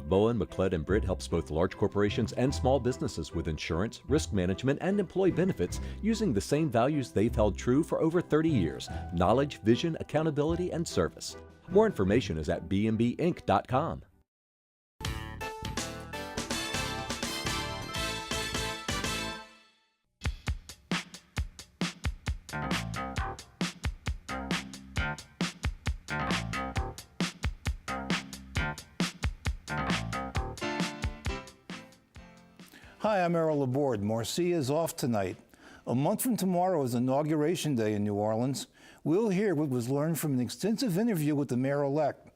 Bowen, McLeod & Britt helps both large corporations and small businesses with insurance, risk management, and employee benefits using the same values they've held true for over 30 years: knowledge, vision, accountability, and service. More information is at bmbinc.com. Hi, I'm ERROL LABORDE. Marcia is off tonight. A month from tomorrow is Inauguration Day in New Orleans. We'll hear what was learned from an extensive interview with the mayor-elect.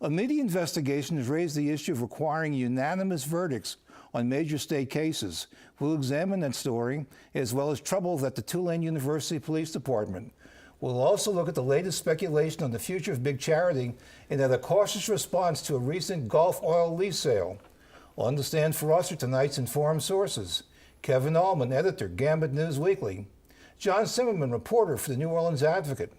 A media investigation has raised the issue of requiring unanimous verdicts on major state cases. We'll examine that story, as well as troubles at the Tulane University Police Department. We'll also look at the latest speculation on the future of big charity and at a cautious response to a recent Gulf oil lease sale. On the stand for us are tonight's informed sources: Kevin Allman, editor, Gambit News Weekly; John SIMERMAN, reporter for the New Orleans Advocate;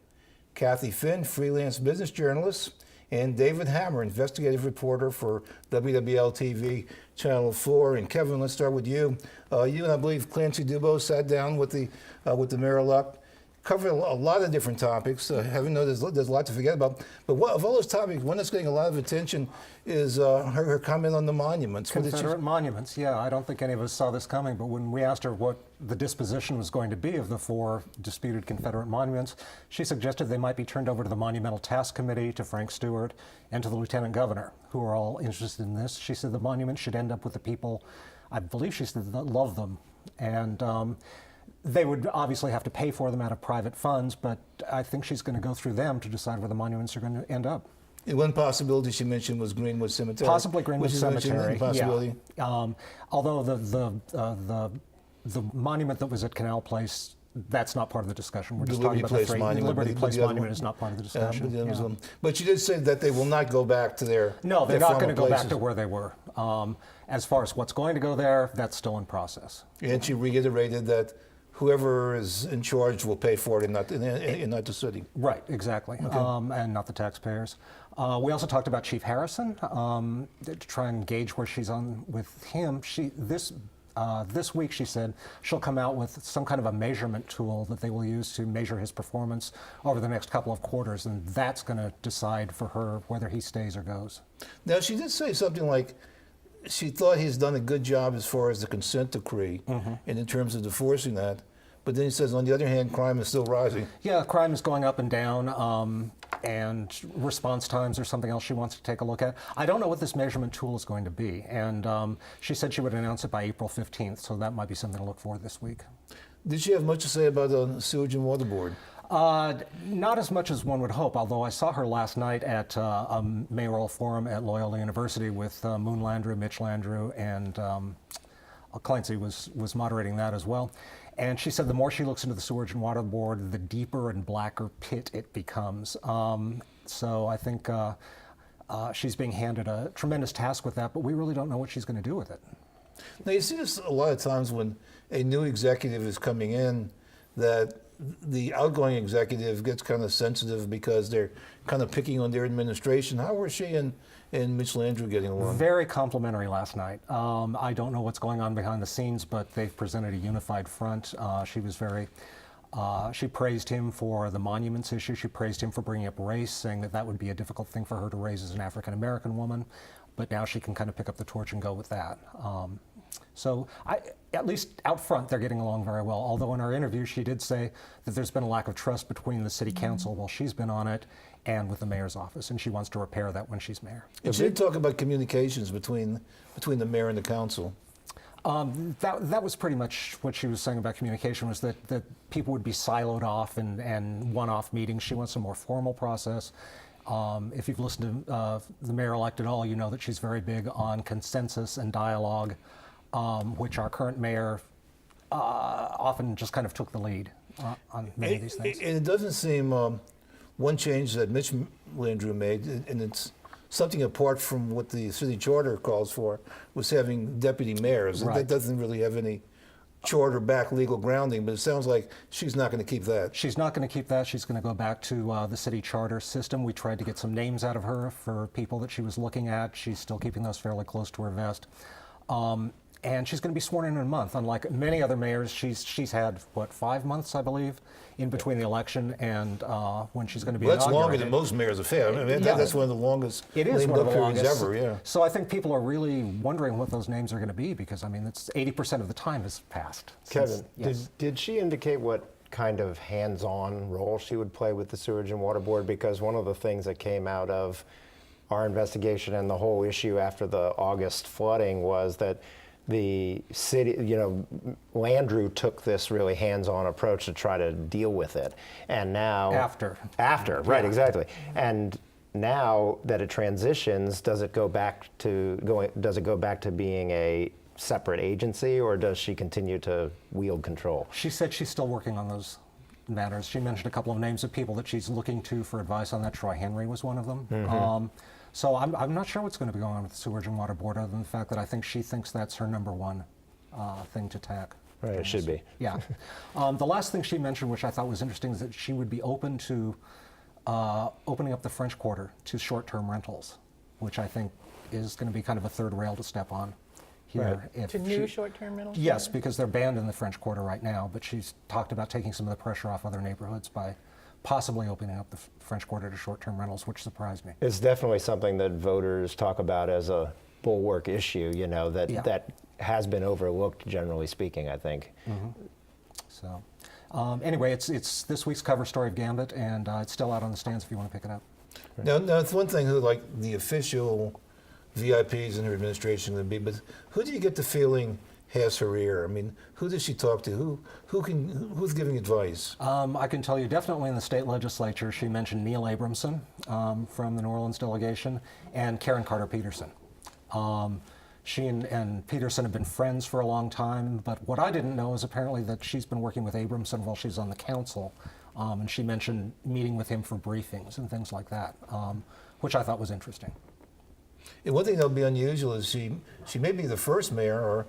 Kathy Finn, freelance business journalist; and David Hammer, investigative reporter for WWL-TV, Channel 4. And Kevin, let's start with you. You and I believe Clancy Dubose sat down with the mayor-elect, covered a lot of different topics. Having know there's a lot to forget about, but of all those topics, one that's getting a lot of attention is her comment on the monuments. Confederate monuments, yeah. I don't think any of us saw this coming, but when we asked her what the disposition was going to be of the 4 disputed Confederate monuments, she suggested they might be turned over to the Monumental Task Committee, to Frank Stewart, and to the Lieutenant Governor, who are all interested in this. She said the monuments should end up with the people, I believe she said, that love them. And they would obviously have to pay for them out of private funds, but I think she's going to go through them to decide where the monuments are going to end up. And one possibility she mentioned was Greenwood Cemetery. Possibly Greenwood Cemetery. Possibility. Yeah. Although the monument that was at Canal Place, that's not part of the discussion. We're just talking about the 3. Liberty Place Monument is not part of the discussion. But she did say that they will not go back to their No, they're not going to go places. back to where they were. As far as what's going to go there, that's still in process. And she reiterated that whoever is in charge will pay for it, and not the city. Right, exactly, Okay. And not the taxpayers. We also talked about Chief Harrison to try and gauge where she's on with him. This week, she said she'll come out with some kind of a measurement tool that they will use to measure his performance over the next couple of quarters, and that's going to decide for her whether he stays or goes. Now, she did say something like she thought he's done a good job as far as the consent decree and in terms of enforcing that. But then he says, on the other hand, crime is still rising. Yeah, crime is going up and down, and response times are something else she wants to take a look at. I don't know what this measurement tool is going to be, and she said she would announce it by April 15th, so that might be something to look for this week. Did she have much to say about the Sewage and Water Board? Not as much as one would hope, although I saw her last night at a mayoral forum at Loyola University with Moon Landrieu, Mitch Landrieu, and Clancy was moderating that as well. And she said the more she looks into the Sewage and Water Board, the deeper and blacker pit it becomes. So I think she's being handed a tremendous task with that, but we really don't know what she's going to do with it. Now, you see this a lot of times when a new executive is coming in, that the outgoing executive gets kind of sensitive because they're kind of picking on their administration. How were she and Mitch Landrieu getting along? Very complimentary last night. I don't know what's going on behind the scenes, but they've presented a unified front. She was very, she praised him for the monuments issue. She praised him for bringing up race, saying that that would be a difficult thing for her to raise as an African-American woman, but now she can kind of pick up the torch and go with that. So at least out front, they're getting along very well. Although in our interview, she did say that there's been a lack of trust between the city council while she's been on it and with the mayor's office, and she wants to repair that when she's mayor. And she did talk about communications between the mayor and the council. That was pretty much what she was saying about communication, was that people would be siloed off and one-off meetings. She wants a more formal process. If you've listened to the mayor-elect at all, you know that she's very big on consensus and dialogue, which our current mayor often just kind of took the lead on many of these things. And it doesn't seem, one change that Mitch Landrieu made, and it's something apart from what the city charter calls for, was having deputy mayors. Right. That doesn't really have any charter back legal grounding, but it sounds like she's not going to keep that. She's not going to keep that. She's going to go back to the city charter system. We tried to get some names out of her for people that she was looking at. She's still keeping those fairly close to her vest. And she's going to be sworn in a month. Unlike many other mayors, she's had, what, 5 months, I believe, in between the election and when she's going to be Well, that's inaugurated. longer than most mayors have had. I mean, Yeah. that's one of the longest It is lame one of duck the periods longest. ever, yeah. So I think people are really wondering what those names are going to be because, I mean, it's 80% of the time has passed. Kevin, Yes. did she indicate what kind of hands-on role she would play with the Sewage and Water Board? Because one of the things that came out of our investigation and the whole issue after the August flooding was that the city, Landrew took this really hands-on approach to try to deal with it. And now... After, right, Yeah. exactly. And now that it transitions, does it go back to being a separate agency, or does she continue to wield control? She said she's still working on those matters. She mentioned a couple of names of people that she's looking to for advice on that. Troy Henry was one of them. So I'm not sure what's going to be going on with the Sewage and Water Board, other than the fact that I think she thinks that's her number one thing to tack. Right, it should be. Yeah. The last thing she mentioned, which I thought was interesting, is that she would be open to opening up the French Quarter to short-term rentals, which I think is going to be kind of a third rail to step on here. Right. To new short-term rentals? Yes, because they're banned in the French Quarter right now, but she's talked about taking some of the pressure off other neighborhoods by possibly opening up the French Quarter to short-term rentals, which surprised me. It's definitely something that voters talk about as a bulwark issue, that has been overlooked, generally speaking, I think. So, anyway, it's this week's cover story of Gambit, and it's still out on the stands if you want to pick it up. Now, it's one thing who, like, the official VIPs in her administration would be, but who do you get the feeling has her ear? I mean, who does she talk to? Who's giving advice? I can tell you definitely in the state legislature, she mentioned Neil Abramson from the New Orleans delegation and Karen Carter Peterson. She and Peterson have been friends for a long time, but what I didn't know is apparently that she's been working with Abramson while she's on the council, and she mentioned meeting with him for briefings and things like that, which I thought was interesting. And one thing that'll be unusual is she may be the first mayor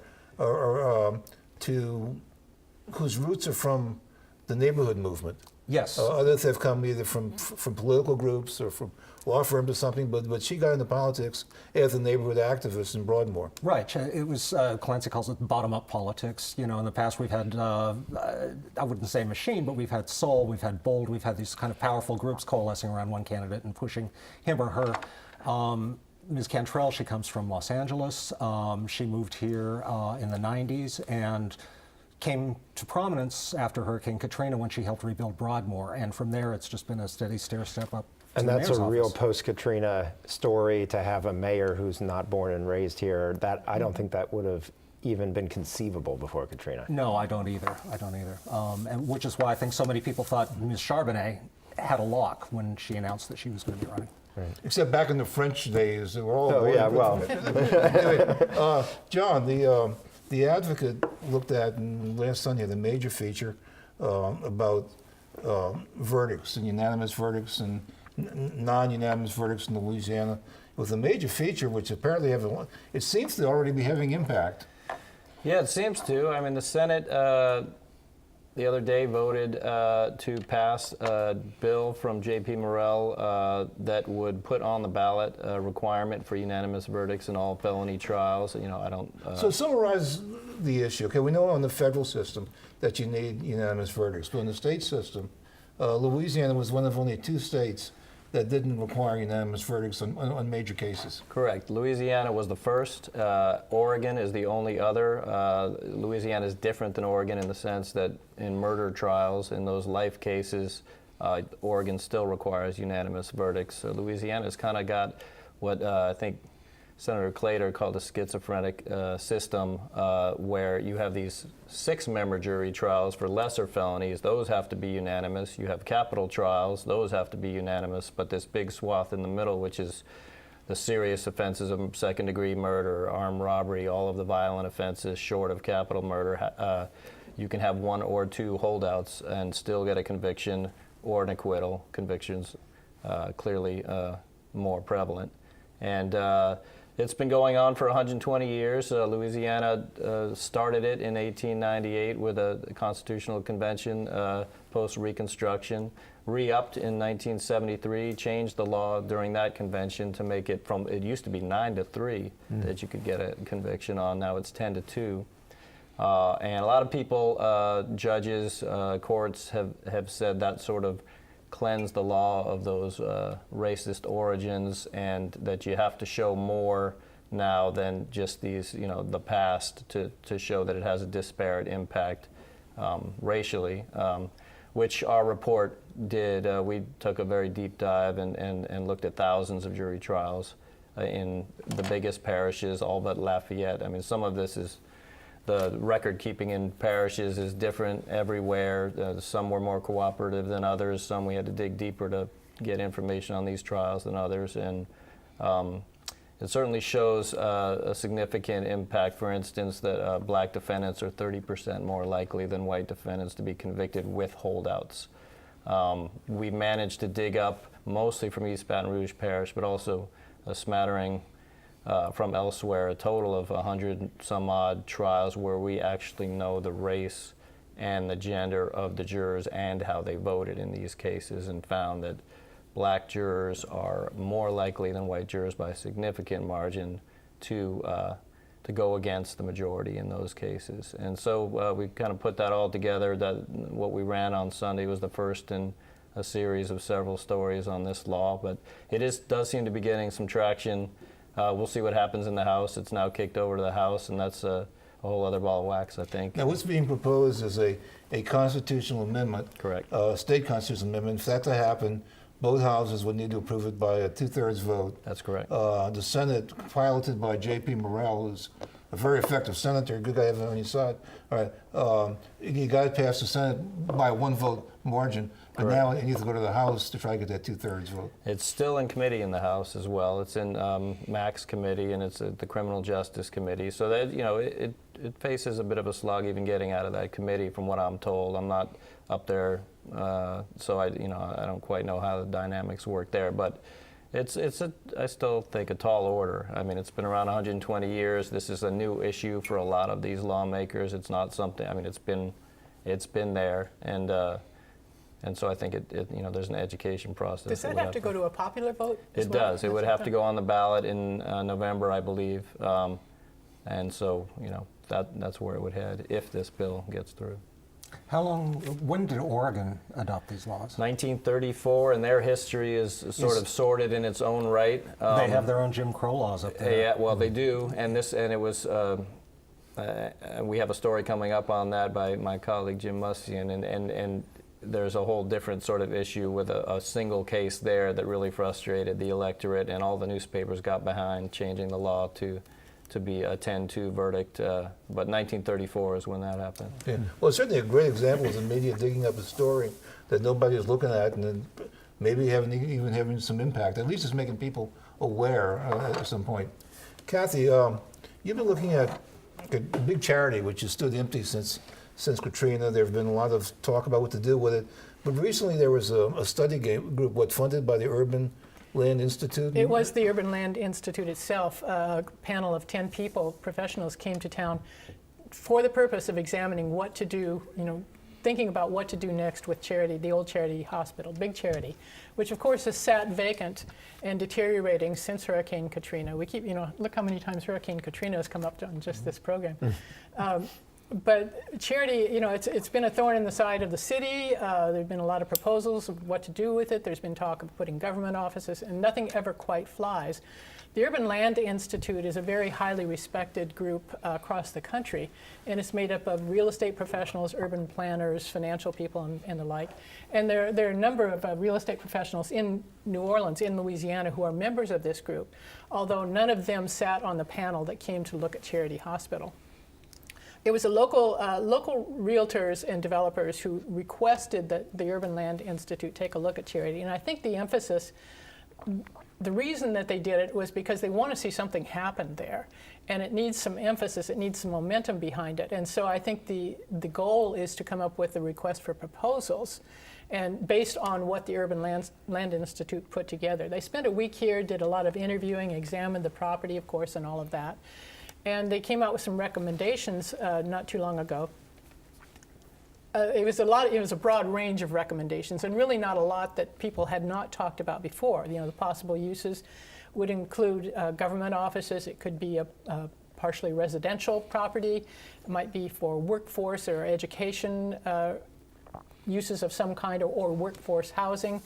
whose roots are from the neighborhood movement. Yes. Others have come either from political groups or from law firms or something, but she got into politics as a neighborhood activist in Broadmoor. Right. It was, Clancy calls it bottom-up politics. In the past we've had, I wouldn't say machine, but we've had Soul, we've had Bold, we've had these kind of powerful groups coalescing around one candidate and pushing him or her. Ms. Cantrell, she comes from Los Angeles. She moved here in the 90s and came to prominence after Hurricane Katrina when she helped rebuild Broadmoor. And from there, it's just been a steady stair-step up. And that's a real post-Katrina story to have a mayor who's not born and raised here. That I don't think that would have even been conceivable before Katrina. No, I don't either. And which is why I think so many people thought Ms. Charbonnet had a lock when she announced that she was going to be running. Right. Except back in the French days, they were all. Oh yeah, well. Anyway, John, the Advocate looked at last Sunday the major feature about verdicts and unanimous verdicts and non-unanimous verdicts in Louisiana. It was a major feature which apparently it seems to already be having impact. Yeah, it seems to. I mean, the Senate the other day voted to pass a bill from J.P. Morrell that would put on the ballot a requirement for unanimous verdicts in all felony trials. I don't. So summarize the issue. Okay, we know on the federal system that you need unanimous verdicts, but in the state system, Louisiana was one of only 2 states that didn't require unanimous verdicts on major cases. Correct. Louisiana was the first. Oregon is the only other. Louisiana is different than Oregon in the sense that in murder trials, in those life cases, Oregon still requires unanimous verdicts. So Louisiana's kind of got what I think Senator Claytor called a schizophrenic system where you have these 6-member jury trials for lesser felonies. Those have to be unanimous. You have capital trials. Those have to be unanimous. But this big swath in the middle, which is the serious offenses of second-degree murder, armed robbery, all of the violent offenses short of capital murder, you can have 1 or 2 holdouts and still get a conviction or an acquittal. Convictions clearly more prevalent. And It's been going on for 120 years. Louisiana started it in 1898 with a constitutional convention post-Reconstruction, re-upped in 1973, changed the law during that convention to make it from, it used to be 9 to 3 that you could get a conviction on, now it's 10 to 2. And a lot of people, judges, courts have said that sort of cleansed the law of those racist origins, and that you have to show more now than just these, the past to show that it has a disparate impact racially, which our report did. We took a very deep dive and looked at thousands of jury trials in the biggest parishes, all but Lafayette. I mean, some of this is, the record keeping in parishes is different everywhere. Some were more cooperative than others. Some we had to dig deeper to get information on these trials than others. And it certainly shows a significant impact. For instance, that black defendants are 30% more likely than white defendants to be convicted with holdouts. We managed to dig up, mostly from East Baton Rouge Parish, but also a smattering from elsewhere, a total of 100 some odd trials where we actually know the race and the gender of the jurors and how they voted in these cases, and found that black jurors are more likely than white jurors by a significant margin to go against the majority in those cases. And so we kind of put that all together. That what we ran on Sunday was the first in a series of several stories on this law, but it does seem to be getting some traction. We'll see what happens in the House. It's now kicked over to the House, and that's a whole other ball of wax, I think. Now, what's being proposed is a constitutional amendment. Correct. State constitutional amendment. For that to happen, both houses would need to approve it by a 2/3 vote. That's correct. The Senate, piloted by J.P. Morrell, who's a very effective senator, good guy to have on your side. All right, you got to pass the Senate by a 1-vote margin, but Correct. now it needs to go to the House to try to get that 2/3 vote. It's still in committee in the House as well. It's in Mac's committee, and it's the Criminal Justice Committee. So that it faces a bit of a slog even getting out of that committee, from what I'm told. I'm not up there, so I don't quite know how the dynamics work there. But I still think a tall order. I mean, it's been around 120 years. This is a new issue for a lot of these lawmakers. It's not something. I mean, it's been there, and so I think there's an education process. Does that have to go to a popular vote? It does. It would have to go on the ballot in November, I believe, and so that's where it would head if this bill gets through. When did Oregon adopt these laws? 1934, and their history is sort of sorted in its own right. They have their own Jim Crow laws up there. Yeah, well, they do, and it was. We have a story coming up on that by my colleague Jim Mustian, and there's a whole different sort of issue with a single case there that really frustrated the electorate, and all the newspapers got behind changing the law to be a 10-2 verdict, but 1934 is when that happened. Yeah. Well, it's certainly a great example of the media digging up a story that nobody is looking at, and then maybe even having some impact. At least it's making people aware at some point. Kathy, you've been looking at a big charity which has stood empty since Katrina. There have been a lot of talk about what to do with it, but recently there was a study group, funded by the Urban Land Institute? It was the Urban Land Institute itself. A panel of 10 people, professionals, came to town for the purpose of examining what to do, thinking about what to do next with Charity, the old Charity Hospital, big Charity, which of course has sat vacant and deteriorating since Hurricane Katrina. We keep, look how many times Hurricane Katrina has come up on just this program. But Charity, it's been a thorn in the side of the city. There have been a lot of proposals of what to do with it. There's been talk of putting government offices, and nothing ever quite flies. The Urban Land Institute is a very highly respected group across the country, and it's made up of real estate professionals, urban planners, financial people, and the like. And there are a number of real estate professionals in New Orleans, in Louisiana, who are members of this group, although none of them sat on the panel that came to look at Charity Hospital. It was a local realtors and developers who requested that the Urban Land Institute take a look at Charity. And I think the reason that they did it was because they want to see something happen there. And it needs some emphasis, it needs some momentum behind it. And so I think the goal is to come up with a request for proposals and based on what the Urban Land Institute put together. They spent a week here, did a lot of interviewing, examined the property, of course, and all of that. And they came out with some recommendations not too long ago. It was a broad range of recommendations, and really not a lot that people had not talked about before. You know, the possible uses would include government offices. It could be a partially residential property. It might be for workforce or education uses of some kind, or workforce housing.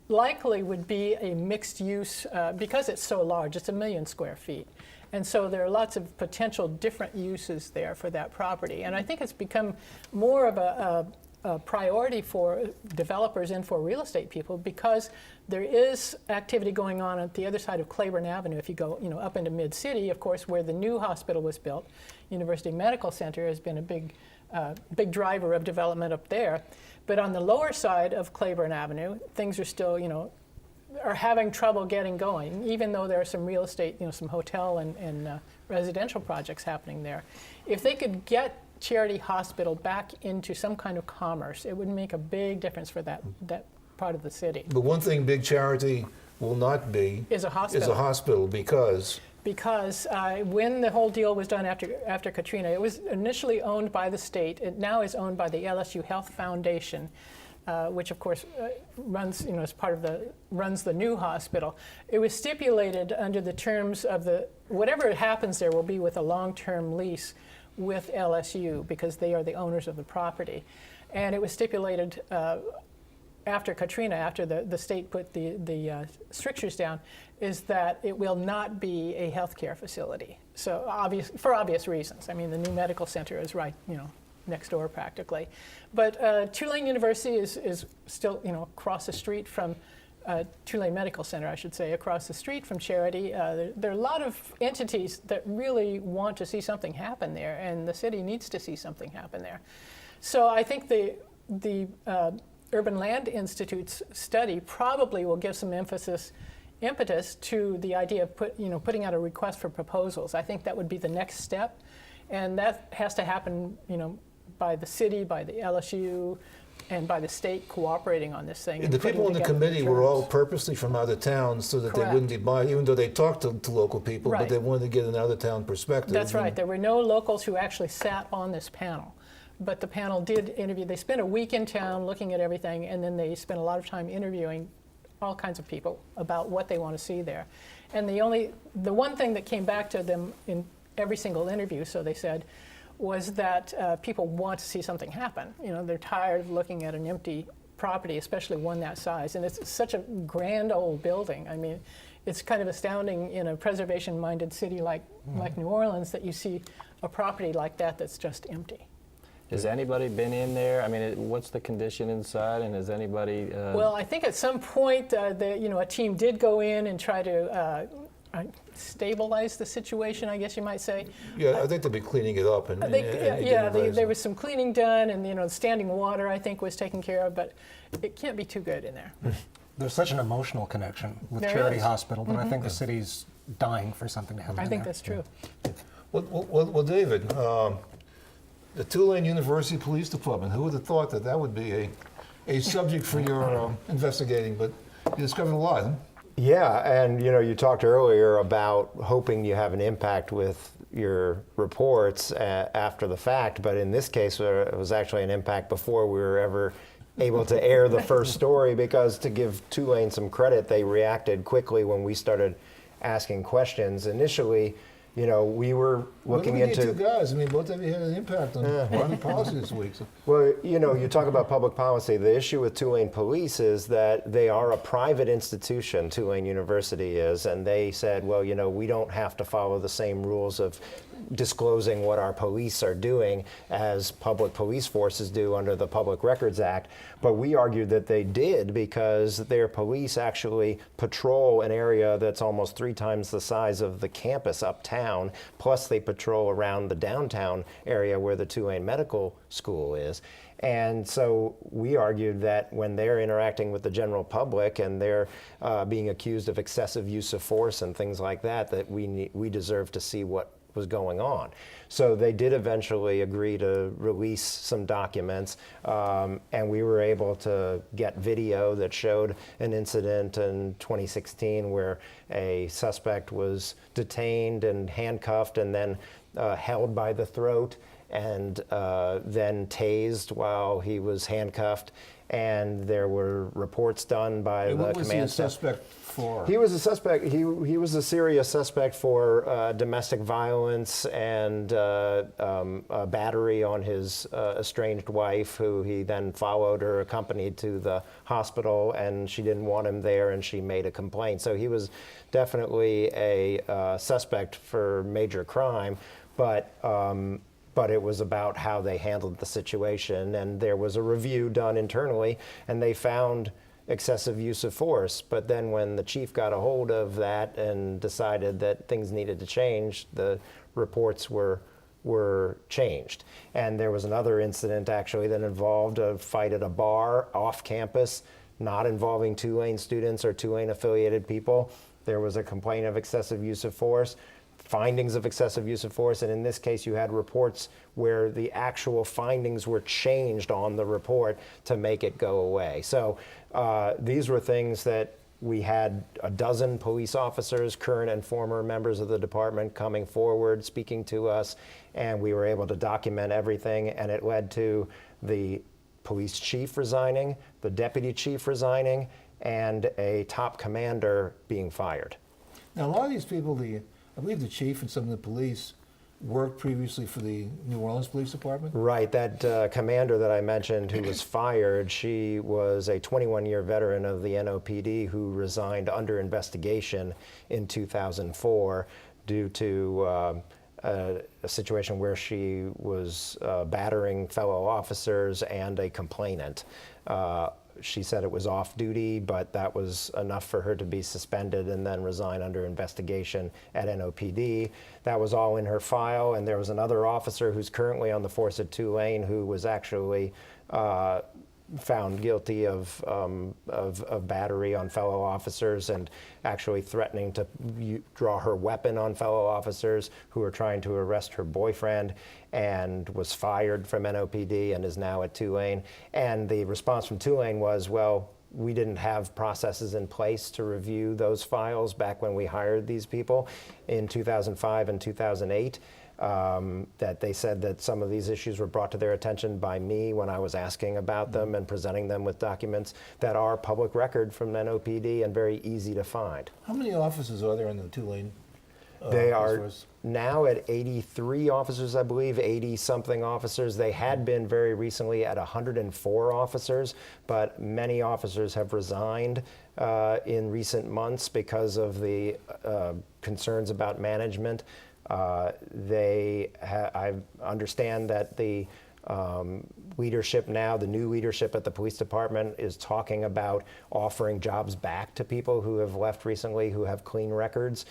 Likely would be a mixed use because it's so large. It's 1 million square feet. And so there are lots of potential different uses there for that property. And I think it's become more of a priority for developers and for real estate people, because there is activity going on at the other side of Claiborne Avenue. If you go, you know, up into Mid-City, of course, where the new hospital was built, University Medical Center has been a big driver of development up there. But on the lower side of Claiborne Avenue, things are still, you know, are having trouble getting going, even though there are some real estate, you know, some hotel and residential projects happening there. If they could get Charity Hospital back into some kind of commerce, it would make a big difference for that part of the city. But one thing Big Charity will not be Is a hospital. because when the whole deal was done after Katrina, it was initially owned by the state. It now is owned by the LSU Health Foundation, which of course runs, you know, as part of runs the new hospital. It was stipulated under the terms of whatever happens there will be with a long-term lease with LSU, because they are the owners of the property. And it was stipulated after Katrina, after the state put the strictures down, is that it will not be a healthcare facility. So for obvious reasons. I mean, the new medical center is right, you know, next door practically. But Tulane University is still, you know, across the street from Tulane Medical Center, I should say, across the street from Charity. There are a lot of entities that really want to see something happen there, and the city needs to see something happen there. So I think the Urban Land Institute's study probably will give some impetus to the idea of putting out a request for proposals. I think that would be the next step, and that has to happen, you know, by the city, by the LSU, and by the state cooperating on this thing. And the people on the committee were all purposely from out of town so that they wouldn't be biased, even though they talked to local people, but they wanted to get an out-of-town perspective. That's right. There were no locals who actually sat on this panel. But the panel did interview. They spent a week in town looking at everything, and then they spent a lot of time interviewing all kinds of people about what they want to see there. And the one thing that came back to them in every single interview, so they said, was that people want to see something happen. You know, they're tired of looking at an empty property, especially one that size. And it's such a grand old building. I mean, it's kind of astounding in a preservation-minded city like New Orleans that you see a property like that that's just empty. Has anybody been in there? I mean, what's the condition inside, and has anybody? Well, I think at some point, a team did go in and try to stabilize the situation, I guess you might say. Yeah, I think they'll be cleaning it up. There was some cleaning done, and the standing water, I think, was taken care of, but it can't be too good in there. There's such an emotional connection with Charity Hospital that I think the city's dying for something to happen. I think that's true. Well, David, the Tulane University Police Department, who would have thought that would be a subject for your investigating, but you discovered a lot, huh? Yeah, and you talked earlier about hoping you have an impact with your reports after the fact, but in this case it was actually an impact before we were ever able to air the first story, because to give Tulane some credit, they reacted quickly when we started asking questions. Initially, we were looking into... two guys. I mean, both of you had an impact on policy this week. So. Well, you talk about public policy. The issue with Tulane Police is that they are a private institution, Tulane University is, and they said, well, we don't have to follow the same rules of disclosing what our police are doing as public police forces do under the Public Records Act. But we argued that they did, because their police actually patrol an area that's almost 3 times the size of the campus uptown, plus they patrol around the downtown area where the Tulane Medical School is. And so we argued that when they're interacting with the general public and they're being accused of excessive use of force and things like that, that we deserve to see what was going on. So they did eventually agree to release some documents, and we were able to get video that showed an incident in 2016 where a suspect was detained and handcuffed and then held by the throat and then tased while he was handcuffed. And there were reports done by the What was command he a staff. suspect for? He was a suspect. He was a serious suspect for domestic violence and a battery on his estranged wife, who he then followed or accompanied to the hospital, and she didn't want him there, and she made a complaint. So he was definitely a suspect for major crime, but it was about how they handled the situation. And there was a review done internally, and they found excessive use of force. But then when the chief got a hold of that and decided that things needed to change, the reports were changed. And there was another incident actually that involved a fight at a bar off campus, not involving Tulane students or Tulane affiliated people. There was a complaint of excessive use of force, findings of excessive use of force, and in this case you had reports where the actual findings were changed on the report to make it go away. So these were things that we had a dozen police officers, current and former members of the department, coming forward, speaking to us, and we were able to document everything, and it led to the police chief resigning, the deputy chief resigning, and a top commander being fired. Now, a lot of these people, I believe the chief and some of the police worked previously for the New Orleans Police Department? Right, that commander that I mentioned who was fired, she was a 21-year veteran of the NOPD who resigned under investigation in 2004 due to a situation where she was battering fellow officers and a complainant. She said it was off duty, but that was enough for her to be suspended and then resign under investigation at NOPD. That was all in her file, and there was another officer who's currently on the force at Tulane who was actually found guilty of battery on fellow officers and actually threatening to draw her weapon on fellow officers who were trying to arrest her boyfriend, and was fired from NOPD and is now at Tulane. And the response from Tulane was, well, we didn't have processes in place to review those files back when we hired these people in 2005 and 2008. That they said that some of these issues were brought to their attention by me when I was asking about them and presenting them with documents that are public record from NOPD and very easy to find. How many officers are there in the Tulane? They are force? now at 83 officers, I believe, 80-something officers. They had been very recently at 104 officers, but many officers have resigned in recent months because of the concerns about management. I understand that the leadership now, the new leadership at the police department, is talking about offering jobs back to people who have left recently who have clean records,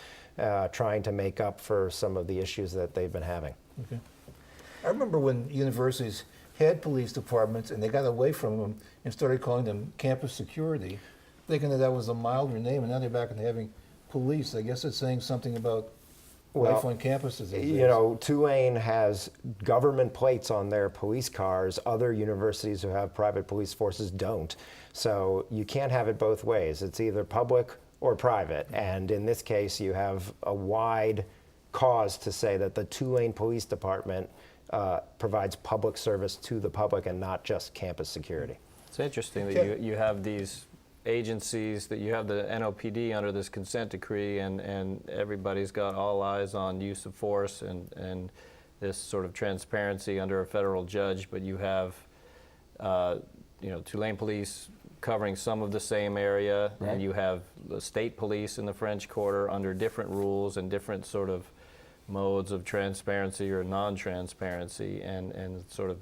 trying to make up for some of the issues that they've been having. Okay. I remember when universities had police departments and they got away from them and started calling them campus security, thinking that was a milder name, and now they're back and having police. I guess it's saying something about life on campuses. You know, Tulane has government plates on their police cars. Other universities who have private police forces don't. So you can't have it both ways. It's either public or private. And in this case, you have a wide cause to say that the Tulane Police Department provides public service to the public and not just campus security. It's interesting that you have these agencies, that you have the NOPD under this consent decree, and everybody's got all eyes on use of force and this sort of transparency under a federal judge, but you have Tulane Police covering some of the same area, right, and you have the state police in the French Quarter under different rules and different sort of modes of transparency or non-transparency, and sort of,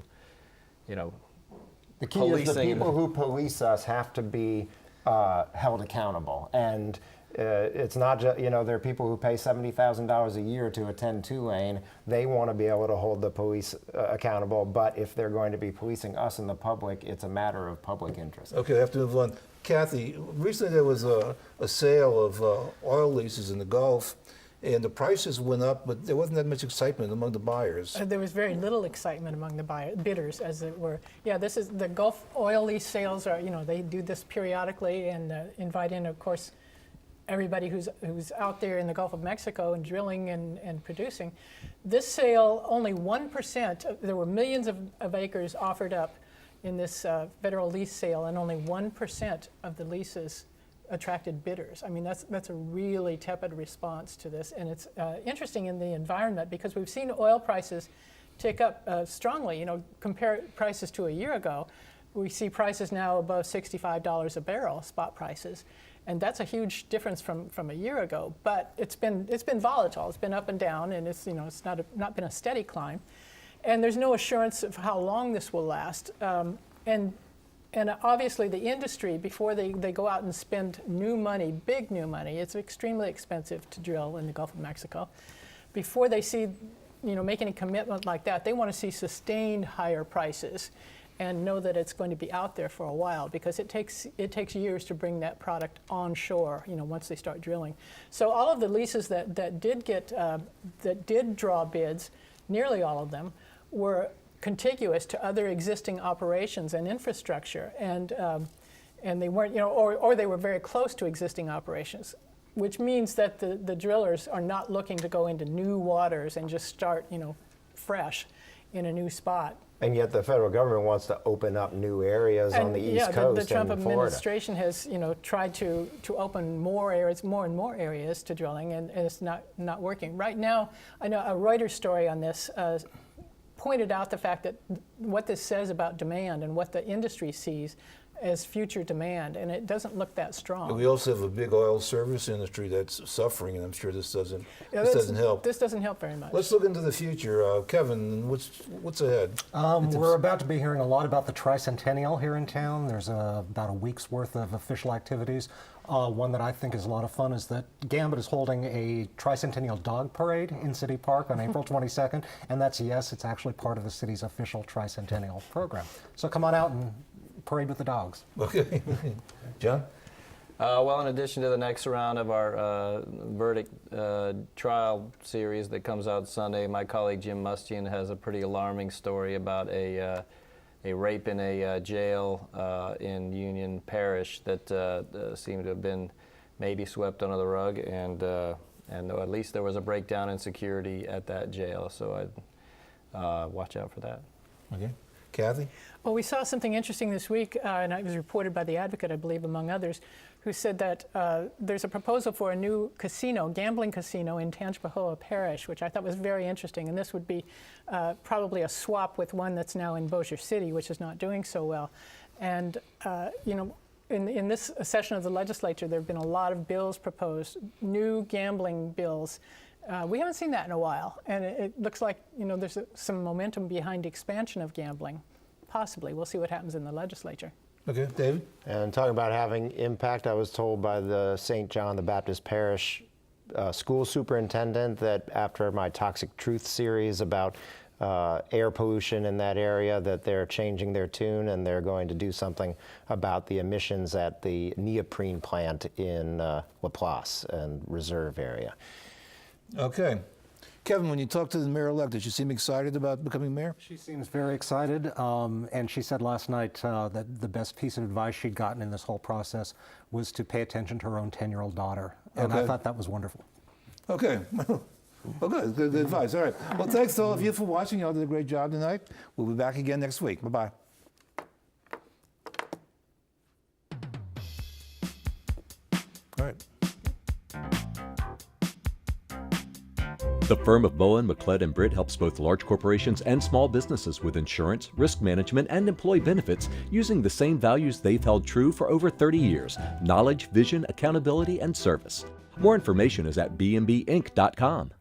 the key is the people who police us have to be held accountable. And it's not just, there are people who pay $70,000 a year to attend Tulane. They want to be able to hold the police accountable, but if they're going to be policing us and the public, it's a matter of public interest. Okay, I have to move on. Kathy, recently there was a sale of oil leases in the Gulf, and the prices went up, but there wasn't that much excitement among the buyers. There was very little excitement among the bidders, as it were. Yeah, this is the Gulf oil lease sales are, they do this periodically and invite in, of course, everybody who's out there in the Gulf of Mexico and drilling and producing. This sale, only 1%, there were millions of acres offered up in this federal lease sale, and only 1% of the leases attracted bidders. I mean, that's a really tepid response to this, and it's interesting in the environment because we've seen oil prices tick up strongly. Compare prices to a year ago, we see prices now above $65 a barrel, spot prices, and that's a huge difference from a year ago. But it's been volatile. It's been up and down, and it's it's not been a steady climb, and there's no assurance of how long this will last. And obviously the industry, before they go out and spend new money, big new money, it's extremely expensive to drill in the Gulf of Mexico. Before they see, make any commitment like that, they want to see sustained higher prices and know that it's going to be out there for a while, because it takes years to bring that product onshore, once they start drilling. So all of the leases that did draw bids, nearly all of them, were contiguous to other existing operations and infrastructure, and they weren't, or they were very close to existing operations, which means that the drillers are not looking to go into new waters and just start, fresh in a new spot. And yet the federal government wants to open up new areas on the East Coast the Trump and Florida. administration has, tried to open more areas, more and more areas to drilling, and it's not working. Right now, I know a Reuters story on this pointed out the fact that what this says about demand and what the industry sees as future demand, and it doesn't look that strong. And we also have a big oil service industry that's suffering, and I'm sure this doesn't help. This doesn't help very much. Let's look into the future. Kevin, what's ahead? We're about to be hearing a lot about the tricentennial here in town. There's about a week's worth of official activities. One that I think is a lot of fun is that Gambit is holding a tricentennial dog parade in City Park on April 22nd, and it's actually part of the city's official tricentennial program. So come on out and parade with the dogs. Okay. John? Well, in addition to the next round of our verdict trial series that comes out Sunday, my colleague Jim Mustian has a pretty alarming story about a rape in a jail in Union Parish that seemed to have been maybe swept under the rug, and at least there was a breakdown in security at that jail, so I'd watch out for that. Okay. Kathy? Well, we saw something interesting this week, and it was reported by The Advocate, I believe, among others, who said that there's a proposal for a new gambling casino in Tangipahoa Parish, which I thought was very interesting. And this would be probably a swap with one that's now in Bossier City, which is not doing so well. And, in this session of the legislature, there have been a lot of bills proposed, new gambling bills. We haven't seen that in a while, and it looks like there's some momentum behind expansion of gambling. Possibly. We'll see what happens in the legislature. Okay, David? And talking about having impact, I was told by the St. John the Baptist Parish school superintendent that after my Toxic Truth series about air pollution in that area, that they're changing their tune and they're going to do something about the emissions at the neoprene plant in Laplace and Reserve area. Okay. Kevin, when you talked to the mayor-elect, did she seem excited about becoming mayor? She seems very excited, and she said last night that the best piece of advice she'd gotten in this whole process was to pay attention to her own 10-year-old daughter, and I thought that was wonderful. Okay. Well, good advice. All right. Well, thanks to all of you for watching. You all did a great job tonight. We'll be back again next week. Bye-bye. All right. The firm of Bowen, McLeod & Britt helps both large corporations and small businesses with insurance, risk management, and employee benefits using the same values they've held true for over 30 years: knowledge, vision, accountability, and service. More information is at bmbinc.com.